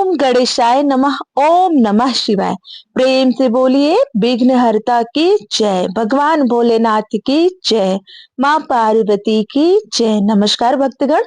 ओम गणेशाय नमः। ओम नमः शिवाय। प्रेम से बोलिए विघ्नहर्ता की जय, भगवान भोलेनाथ की जय, माँ पार्वती की जय। नमस्कार भक्तगण,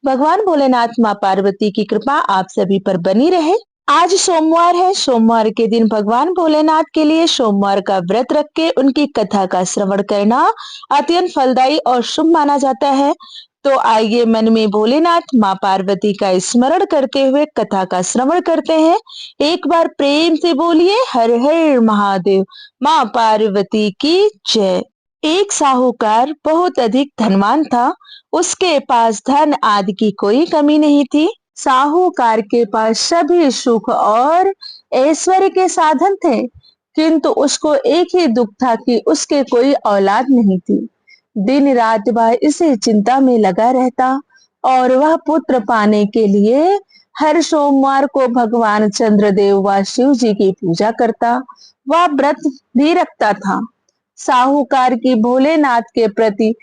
भगवान भोलेनाथ माँ पार्वती की कृपा आप सभी पर बनी रहे। आज सोमवार है। सोमवार के दिन भगवान भोलेनाथ के लिए सोमवार का व्रत रख के उनकी कथा का श्रवण करना अत्यंत फलदायी और शुभ माना जाता है। तो आइए मन में भोलेनाथ माँ पार्वती का स्मरण करते हुए कथा का श्रवण करते हैं। एक बार प्रेम से बोलिए हर हर महादेव, माँ पार्वती की जय। एक साहूकार बहुत अधिक धनवान था। उसके पास धन आदि की कोई कमी नहीं थी। साहूकार के पास सभी सुख और ऐश्वर्य के साधन थे, किंतु उसको एक ही दुख था कि उसके कोई औलाद नहीं थी। दिन रात वह इसी चिंता में लगा रहता और वह पुत्र पाने के लिए हर सोमवार को भगवान चंद्रदेव व शिव जी की पूजा करता। वह व्रत भी रखता था। साहूकार की भोलेनाथ के प्रति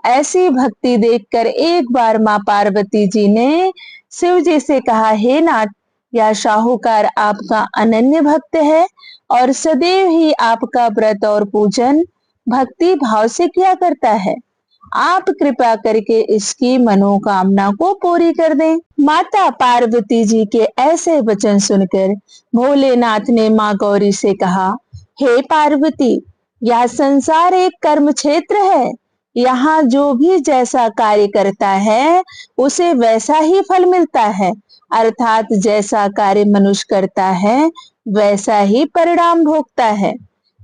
ऐसी भक्ति देखकर एक बार माँ पार्वती जी ने शिव जी से कहा, हे नाथ, यह साहूकार आपका अनन्य भक्त है और सदैव ही आपका व्रत और पूजन भक्ति भाव से किया करता है। आप कृपा करके इसकी मनोकामना को पूरी कर दें। माता पार्वती जी के ऐसे वचन सुनकर भोलेनाथ ने माँ गौरी से कहा, हे पार्वती, यह संसार एक कर्म क्षेत्र है। यहाँ जो भी जैसा कार्य करता है उसे वैसा ही फल मिलता है, अर्थात जैसा कार्य मनुष्य करता है वैसा ही परिणाम भोगता है।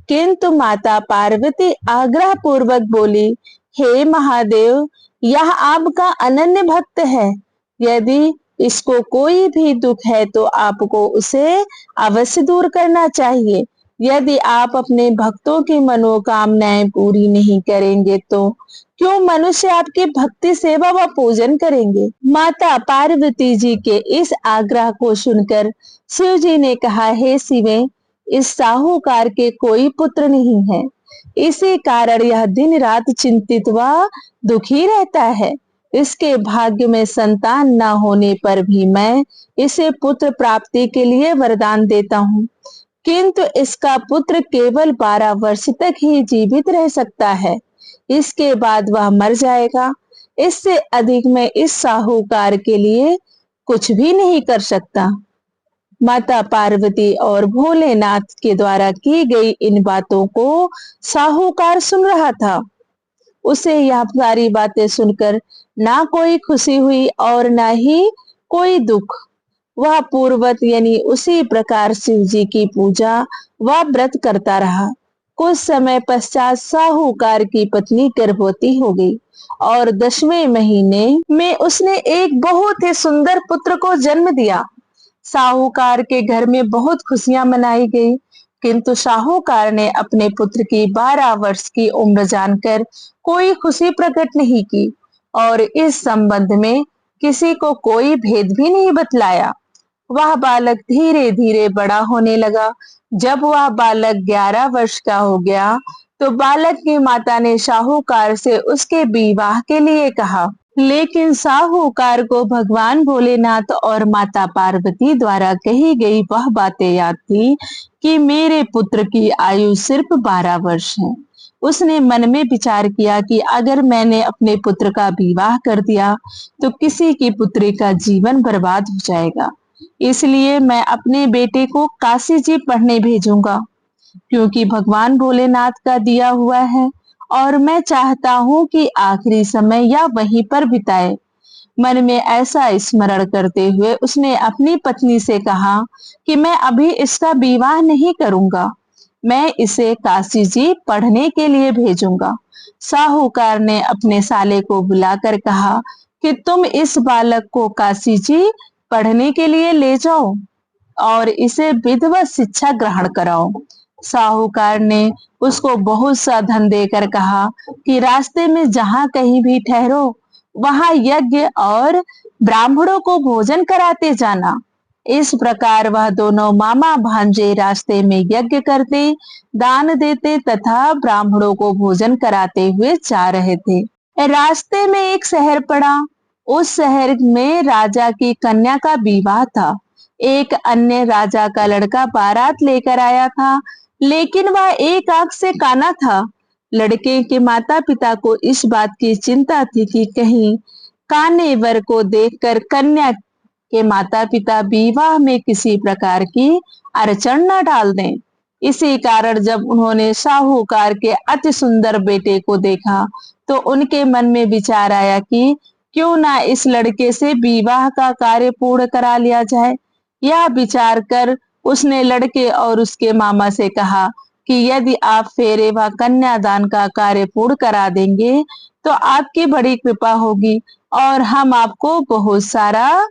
किंतु माता पार्वती आग्रह पूर्वक बोली, हे महादेव, यह आपका अनन्य भक्त है। यदि इसको कोई भी दुख है तो आपको उसे अवश्य दूर करना चाहिए। यदि आप अपने भक्तों की मनोकामनाएं पूरी नहीं करेंगे तो क्यों मनुष्य आपकी भक्ति सेवा व पूजन करेंगे। माता पार्वती जी के इस आग्रह को सुनकर शिव जी ने कहा, हे शिवे, इस साहूकार के कोई पुत्र नहीं है, इसी कारण यह दिन रात चिंतित व दुखी रहता है। इसके भाग्य में संतान न होने पर भी मैं इसे पुत्र प्राप्ति के लिए वरदान देता हूँ, किंतु इसका पुत्र केवल 12 वर्ष तक ही जीवित रह सकता है, इसके बाद वह मर जाएगा। इससे अधिक मैं इस साहूकार के लिए कुछ भी नहीं कर सकता। माता पार्वती और भोलेनाथ के द्वारा की गई इन बातों को साहूकार सुन रहा था। उसे यह सारी बातें सुनकर ना कोई खुशी हुई और ना ही कोई दुख। वह पूर्वत यानी उसी प्रकार शिव जी की पूजा व व्रत करता रहा। कुछ समय पश्चात साहूकार की पत्नी गर्भवती हो गई और 10वें महीने में उसने एक बहुत ही सुंदर पुत्र को जन्म दिया। साहूकार के घर में बहुत खुशियां मनाई गई, किंतु साहूकार ने अपने पुत्र की 12 वर्ष की उम्र जानकर कोई खुशी प्रकट नहीं की और इस संबंध में किसी को कोई भेद भी नहीं बतलाया। वह बालक धीरे धीरे बड़ा होने लगा। जब वह बालक 11 वर्ष का हो गया तो बालक की माता ने साहूकार से उसके विवाह के लिए कहा, लेकिन साहूकार को भगवान भोलेनाथ और माता पार्वती द्वारा कही गई वह बातें याद थी कि मेरे पुत्र की आयु सिर्फ 12 वर्ष है। उसने मन में विचार किया कि अगर मैंने अपने पुत्र का विवाह कर दिया तो किसी की पुत्री का जीवन बर्बाद हो जाएगा, इसलिए मैं अपने बेटे को काशी जी पढ़ने भेजूंगा, क्योंकि भगवान भोलेनाथ का दिया हुआ है और मैं चाहता हूँ कि आखिरी समय या वहीं पर बिताए। मन में ऐसा स्मरण करते हुए उसने अपनी पत्नी से कहा कि मैं अभी इसका विवाह नहीं करूंगा, मैं इसे काशी जी पढ़ने के लिए भेजूंगा। साहूकार ने अपने साले को बुलाकर कहा कि तुम इस बालक को काशी जी पढ़ने के लिए ले जाओ और इसे विधिवत शिक्षा ग्रहण कराओ। साहूकार ने उसको बहुत सा धन देकर कहा कि रास्ते में जहां कहीं भी ठहरो वहां यज्ञ और ब्राह्मणों को भोजन कराते जाना। इस प्रकार वह दोनों मामा भांजे रास्ते में यज्ञ करते, दान देते तथा ब्राह्मणों को भोजन कराते हुए जा रहे थे। रास्ते में एक शहर पड़ा। उस शहर में राजा की कन्या का विवाह था। एक अन्य राजा का लड़का बारात लेकर आया था, लेकिन वह एक आंख से काना था। लड़के के माता पिता को इस बात की चिंता थी कि कहीं काने वर को देखकर कन्या के माता पिता विवाह में किसी प्रकार की अड़चन न डाल दें। इसी कारण जब उन्होंने साहूकार के अति सुंदर बेटे को देखा, तो उनके मन में विचार आया कि क्यों ना इस लड़के से विवाह का कार्य पूर्ण करा लिया जाए। यह विचार कर उसने लड़के और उसके मामा से कहा कि यदि आप फेरे व कन्यादान का कार्य पूर्ण करा देंगे, तो आपकी बड़ी कृपा होगी और हम आपको बहुत सारा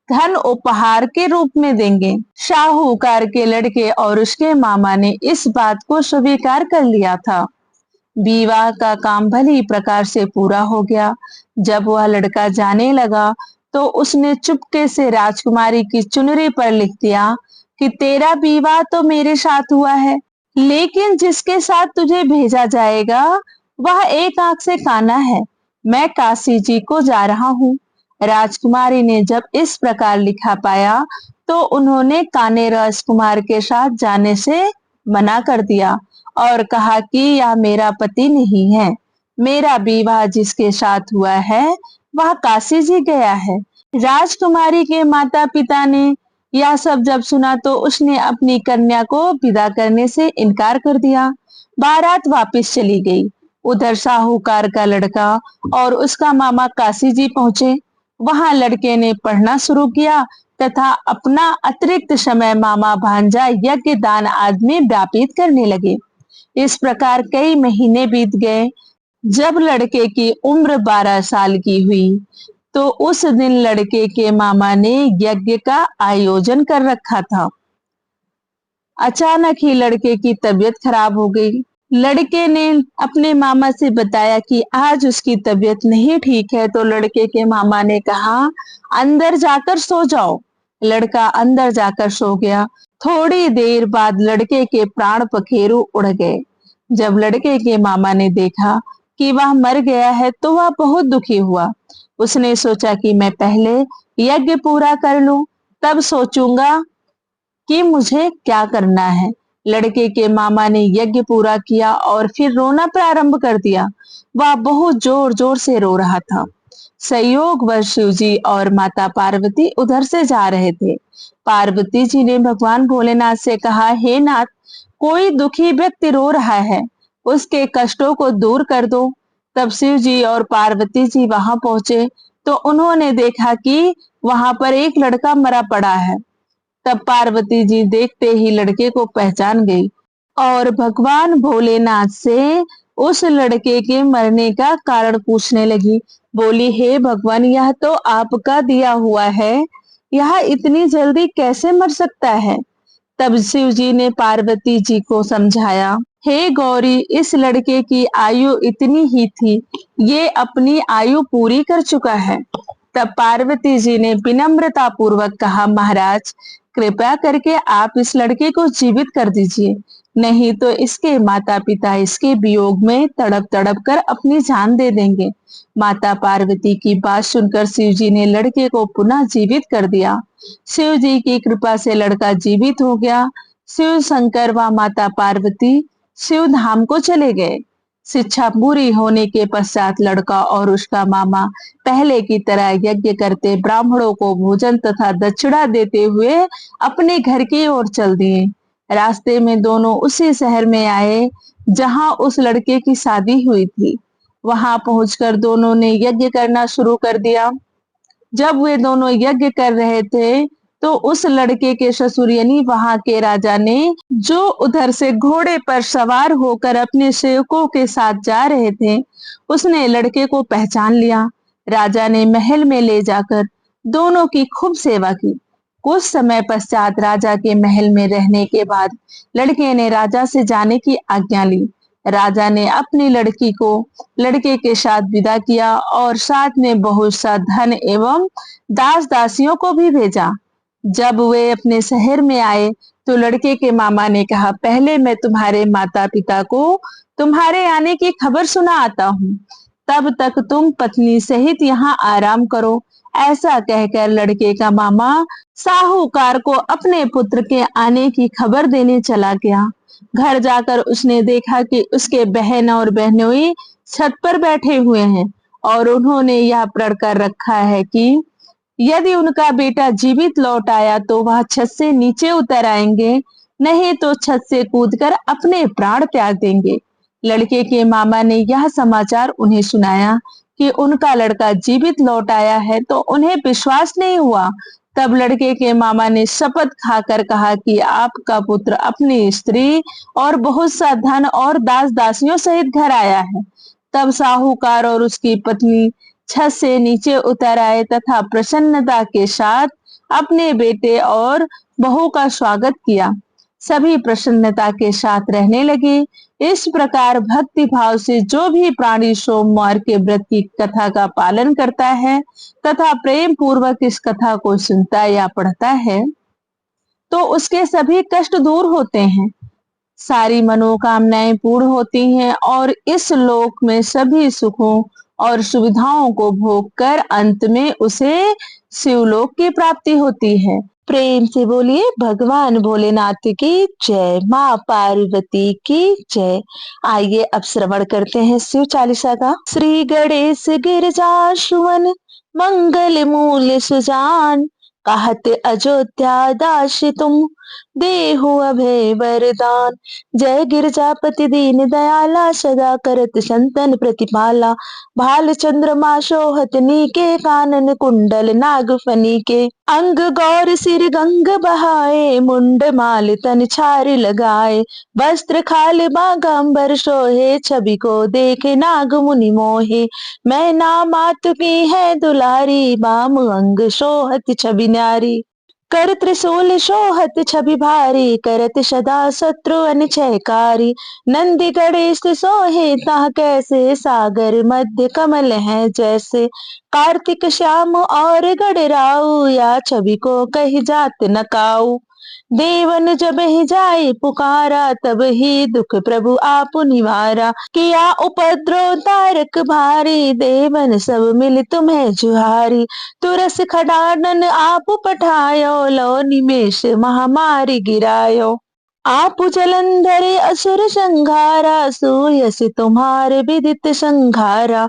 धन उपहार के रूप में देंगे। शाहूकार के लड़के और उसके मामा ने इस बात को स्वीकार कर लिया था। विवाह का काम भली प्रकार से पूरा हो गया। जब वह लड़का जाने लगा, तो उसने चुपके से राजकुमारी की चुनरी पर लिख दिया कि तेरा विवाह तो मेरे साथ हुआ है, लेकिन जिसके साथ तुझे भेजा जाएगा वह एक आंख से काना है। मैं काशी जी को जा रहा हूँ। राजकुमारी ने जब इस प्रकार लिखा पाया, तो उन्होंने काने राजकुमार के साथ जाने से मना कर दिया और कहा कि यह मेरा पति नहीं है। मेरा विवाह जिसके साथ हुआ है वह काशी जी गया है। राजकुमारी के माता पिता ने यह सब जब सुना, तो उसने अपनी कन्या को विदा करने से इनकार कर दिया। बारात वापस चली गई। उधर साहूकार का लड़का और उसका मामा काशी जी पहुंचे। वहां लड़के ने पढ़ना शुरू किया तथा अपना अतिरिक्त समय मामा भांजा यज्ञ दान आदि में व्यापित करने लगे। इस प्रकार कई महीने बीत गए। जब लड़के की उम्र 12 साल की हुई, तो उस दिन लड़के के मामा ने यज्ञ का आयोजन कर रखा था। अचानक ही लड़के की तबीयत खराब हो गई। लड़के ने अपने मामा से बताया कि आज उसकी तबीयत नहीं ठीक है, तो लड़के के मामा ने कहा अंदर जाकर सो जाओ। लड़का अंदर जाकर सो गया। थोड़ी देर बाद लड़के के प्राण पखेरु उड़ गए। जब लड़के के मामा ने देखा कि वह मर गया है, तो वह बहुत दुखी हुआ। उसने सोचा कि मैं पहले यज्ञ पूरा कर लूं, तब सोचूंगा कि मुझे क्या करना है। लड़के के मामा ने यज्ञ पूरा किया और फिर रोना प्रारंभ कर दिया। वह बहुत जोर जोर से रो रहा था। संयोगवश शिव जी और माता पार्वती उधर से जा रहे थे। पार्वती जी ने भगवान भोलेनाथ से कहा, हे नाथ, कोई दुखी व्यक्ति रो रहा है, उसके कष्टों को दूर कर दो। तब शिव जी और पार्वती जी वहां पहुंचे, तो उन्होंने देखा कि वहां पर एक लड़का मरा पड़ा है। तब पार्वती जी देखते ही लड़के को पहचान गई और भगवान भोलेनाथ से उस लड़के के मरने का कारण पूछने लगी। बोली, हे भगवान, यह तो आपका दिया हुआ है, यह इतनी जल्दी कैसे मर सकता है। तब शिव जी ने पार्वती जी को समझाया, हे गौरी, इस लड़के की आयु इतनी ही थी, ये अपनी आयु पूरी कर चुका है। तब पार्वती जी ने विनम्रता पूर्वक कहा, महाराज, कृपया करके आप इस लड़के को जीवित कर दीजिए, नहीं तो इसके माता पिता इसके वियोग में तड़प तड़प कर अपनी जान दे देंगे। माता पार्वती की बात सुनकर शिव जी ने लड़के को पुनः जीवित कर दिया। शिव जी की कृपा से लड़का जीवित हो गया। शिव शंकर व माता पार्वती शिव धाम को चले गए। शिक्षा पूरी होने के पश्चात लड़का और उसका मामा पहले की तरह यज्ञ करते, ब्राह्मणों को भोजन तथा दक्षिणा देते हुए अपने घर की ओर चल दिए। रास्ते में दोनों उसी शहर में आए जहां उस लड़के की शादी हुई थी। वहां पहुंचकर दोनों ने यज्ञ करना शुरू कर दिया। जब वे दोनों यज्ञ कर रहे थे, तो उस लड़के के ससुर यानी वहां के राजा ने, जो उधर से घोड़े पर सवार होकर अपने सेवकों के साथ जा रहे थे, उसने लड़के को पहचान लिया। राजा ने महल में ले जाकर दोनों की खूब सेवा की। कुछ समय पश्चात राजा के महल में रहने के बाद लड़के ने राजा से जाने की आज्ञा ली। राजा ने अपनी लड़की को लड़के के साथ विदा किया और साथ में बहुत सा धन एवं दास दासियों को भी भेजा। जब वे अपने शहर में आए, तो लड़के के मामा ने कहा, पहले मैं तुम्हारे माता पिता को तुम्हारे आने की खबर सुना आता हूँ, तब तक तुम पत्नी सहित यहाँ आराम करो। ऐसा कहकर लड़के का मामा साहूकार को अपने पुत्र के आने की खबर देने चला गया। घर जाकर उसने देखा कि उसके बहन और बहनोई छत पर बैठे हुए हैं और उन्होंने यह प्रण कर रखा है कि यदि उनका बेटा जीवित लौट आया तो वह छत से नीचे उतर आएंगे, नहीं तो छत से कूदकर अपने प्राण त्याग देंगे। लड़के के मामा ने यह समाचार उन्हें सुनाया कि उनका लड़का जीवित लौट आया है तो उन्हें विश्वास नहीं हुआ। तब लड़के के मामा ने शपथ खाकर कहा कि आपका पुत्र अपनी स्त्री और बहुत सा धन और दास दासियों सहित घर आया है। तब साहूकार और उसकी पत्नी छत से नीचे उतर आए तथा प्रसन्नता के साथ अपने बेटे और बहू का स्वागत किया। सभी प्रसन्नता के साथ रहने लगे। इस प्रकार भक्ति भाव से जो भी प्राणी सोमवार के व्रत की कथा का पालन करता है तथा प्रेम पूर्वक इस कथा को सुनता या पढ़ता है तो उसके सभी कष्ट दूर होते हैं, सारी मनोकामनाएं पूर्ण होती हैं और इस लोक में सभी सुखों और सुविधाओं को भोग कर अंत में उसे शिवलोक की प्राप्ति होती है। प्रेम से बोलिए भगवान भोलेनाथ की जय, माँ पार्वती की जय। आइए अब श्रवण करते हैं शिव चालीसा का। श्री गणेश गिरजा सुवन मंगल मूल सुजान, कहत अयोध्या दास तुम देहु अभय वरदान। जय गिरजापति दीन दयाला, सदा करत संतन प्रतिपाला। भाल चंद्रमा शोहत नीके, कानन कुंडल नाग फनी अंग गौर सिर गंग बहाए, मुंड माल तन छार लगाए। वस्त्र खाल बागंबर सोहे, छवि को देखे नाग मुनि मोहे। मैं ना मातु की है दुलारी, बाम अंग शोहत छवि न्यारी। कर त्रिशूल शोहत छवि भारी, करत सदा शत्रु अनिचयकारी। नंदी गणेश सोहे ता कैसे, सागर मध्य कमल है जैसे। कार्तिक श्याम और गणराऊ, या छवि को कही जात न काऊ। देवन जब ही जाए पुकारा, तब ही दुख प्रभु आप निवारा। किया उपद्रव तारक भारी, देवन सब मिल तुम्हें जुहारी। तुरस खडानन आप पठायो, लो निमेष महामारी गिरायो। आप जलंधर असुर संघारा, सूयस तुम्हारे विदित संघारा।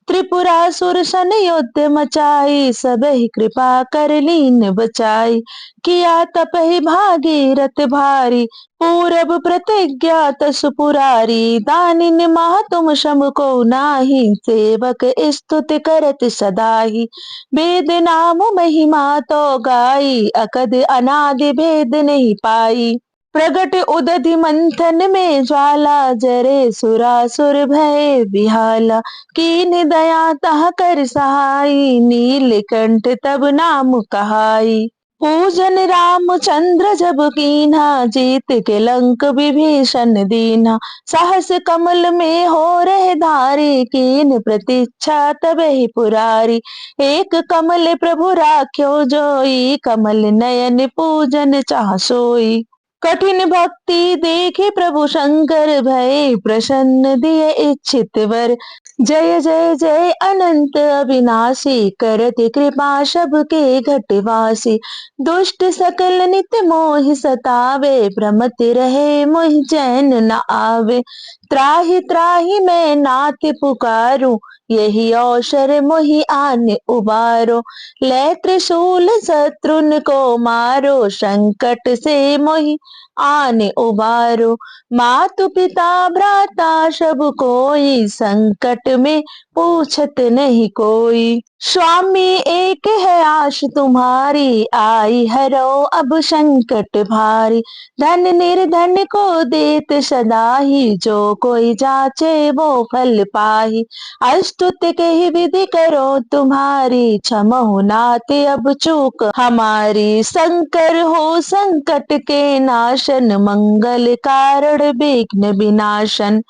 त्रिपुरासुर सन युद्ध मचाई, सब ही कृपा कर लीन बचाई। किया तप ही भागीरथ भारी, पूरब प्रतिज्ञा तसु पुरारी। दानिन महा तुम शम को नाही, सेवक स्तुति करत सदाही। वेद नाम महिमा तो गाई, अकद अनादि भेद नहीं पाई। प्रगट उदधि मंथन में ज्वाला, जरे सुरासुर भय बिहाला। कीन दया तह कर सहाई, नीलकंठ तब नाम कहाई। पूजन रामचंद्र जब कीन्हा, जीत के लंक विभीषण दीन्हा। साहस कमल में हो रहे धारी, कीन प्रतीक्षा तब ही पुरारी। एक कमल प्रभु राख्यो जोई, कमल नयन पूजन चाह सोई। कठिन भक्ति देखे प्रभु शंकर, भय प्रसन्न दिए इच्छित वर। जय जय जय अनंत अविनाशी, करत कृपा सबके घटवासी। दुष्ट सकल नित मोहि सतावे, भ्रमत रहे मोहि चैन न आवे। त्राहि त्राहि मैं नाथ पुकारूं, यही अवसर मोहि आन उबारो। ले त्रिशूल शत्रुन को मारो, संकट से मोहि आन उबारो। मातु पिता भ्राता सब कोई, संकट में पूछत नहीं कोई। स्वामी एक है आश तुम्हारी, आई हरो अब संकट भारी। धन निर्धन को देत सदा ही, जो कोई जाचे वो फल पाही। अस्तुत के ही विधि करो तुम्हारी, क्षमहु नाथ अब चूक हमारी। शंकर हो संकट के नाशन, मंगल कारण विघ्न विनाशन।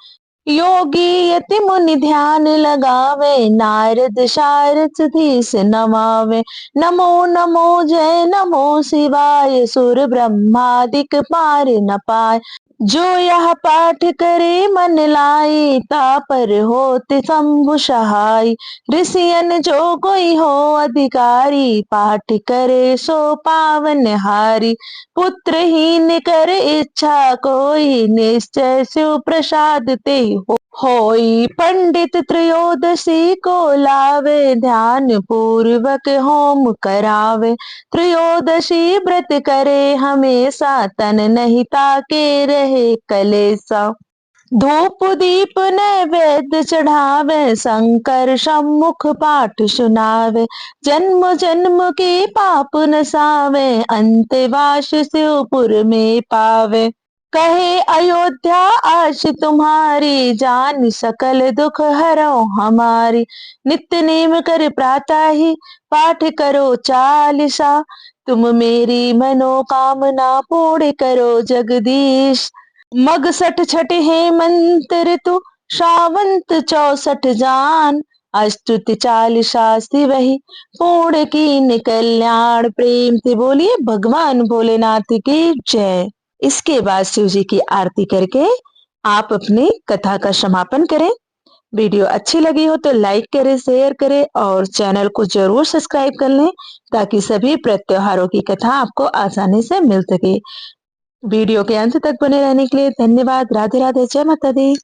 योगी यति मुनि ध्यान लगावे, नारद शारद धीस नमावे। नमो नमो जय नमो शिवाय, सुर ब्रह्मादिक पार न पाए। जो यह पाठ करे मन लाई, तापर होते शंभु सहाय। ऋषियन जो कोई हो अधिकारी, पाठ करे सो पावन हारी। पुत्रहीन कर इच्छा कोई, निश्चय शिव प्रसाद ते होई। पंडित त्रयोदशी को लावे, ध्यान पूर्वक होम करावे। त्रयोदशी व्रत करे हमेशा, तन नहीं ताके रहे कलेसा। धूप दीप नैवेद्य चढ़ावे, शंकर सम्मुख पाठ सुनावे। जन्म जन्म के पाप नसावे, अंतवास शिवपुर में पावे। कहे अयोध्या आश तुम्हारी, जान सकल दुख हरो हमारी। नित्य नेम कर प्रातः ही, पाठ करो चालीसा। तुम मेरी मनोकामना पूर्ण करो जगदीश। मग सठ छठ हेमंत ऋतु, श्रावंत 64 जान। अष्टुत चालीसा वही, पूर्ण कीन कल्याण। प्रेम से बोलिए भगवान भोलेनाथ की जय। इसके बाद शिव जी की आरती करके आप अपनी कथा का समापन करें। वीडियो अच्छी लगी हो तो लाइक करें, शेयर करें और चैनल को जरूर सब्सक्राइब कर लें, ताकि सभी त्योहारों की कथा आपको आसानी से मिल सके। वीडियो के अंत तक बने रहने के लिए धन्यवाद। राधे राधे, जय माता दी।